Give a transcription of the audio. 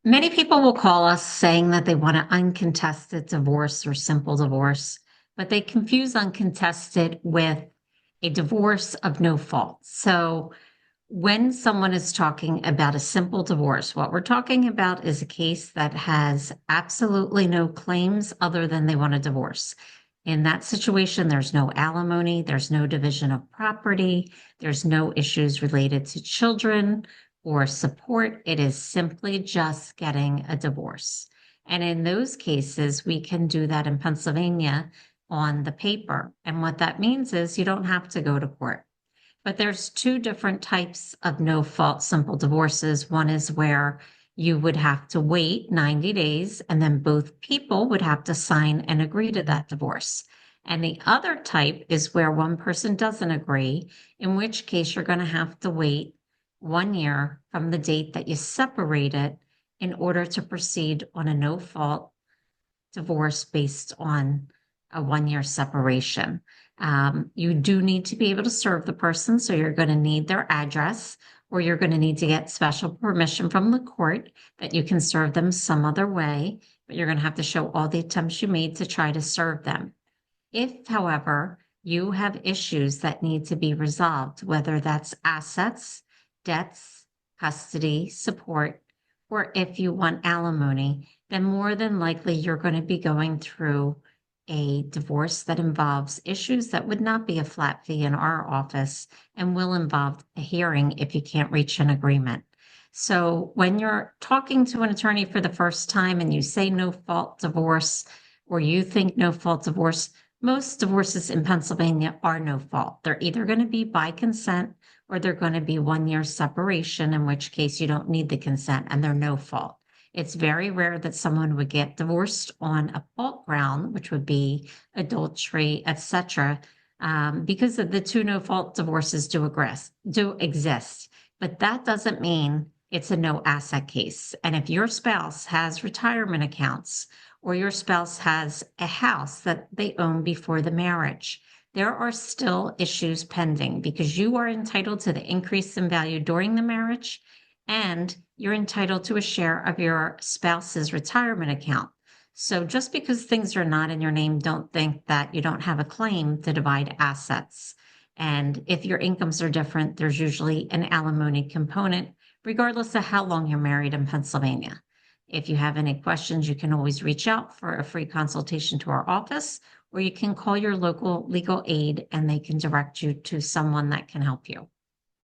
Many people will call us saying that they want an uncontested divorce or simple divorce, but they confuse uncontested with a divorce of no fault. So when someone is talking about a simple divorce, what we're talking about is a case that has absolutely no claims other than they want a divorce. In that situation, there's no alimony, there's no division of property, there's no issues related to children or support. It is simply just getting a divorce. And in those cases, we can do that in Pennsylvania on the paper. And what that means is you don't have to go to court. But there's two different types of no fault simple divorces. One is where you would have to wait 90 days and then both people would have to sign and agree to that divorce. And the other type is where one person doesn't agree, in which case you're going to have to wait 1 year from the date that you separated in order to proceed on a no fault divorce based on a 1 year separation. You do need to be able to serve the person, so you're going to need their address, or you're going to need to get special permission from the court that you can serve them some other way, but you're going to have to show all the attempts you made to try to serve them. If, however, you have issues that need to be resolved, whether that's assets, debts, custody, support, or if you want alimony, then more than likely you're going to be going through a divorce that involves issues that would not be a flat fee in our office and will involve a hearing if you can't reach an agreement. So when you're talking to an attorney for the first time and you say no fault divorce, or you think no fault divorce, most divorces in Pennsylvania are no fault. They're either going to be by consent or they're going to be 1 year separation, in which case you don't need the consent and they're no fault. It's very rare that someone would get divorced on a fault ground, which would be adultery, etc., because of the two no fault divorces do exist. But that doesn't mean it's a no asset case. And if your spouse has retirement accounts or your spouse has a house that they own before the marriage, there are still issues pending because you are entitled to the increase in value during the marriage and you're entitled to a share of your spouse's retirement account. So just because things are not in your name, don't think that you don't have a claim to divide assets. And if your incomes are different, there's usually an alimony component, regardless of how long you're married in Pennsylvania. If you have any questions, you can always reach out for a free consultation to our office, or you can call your local legal aid and they can direct you to someone that can help you.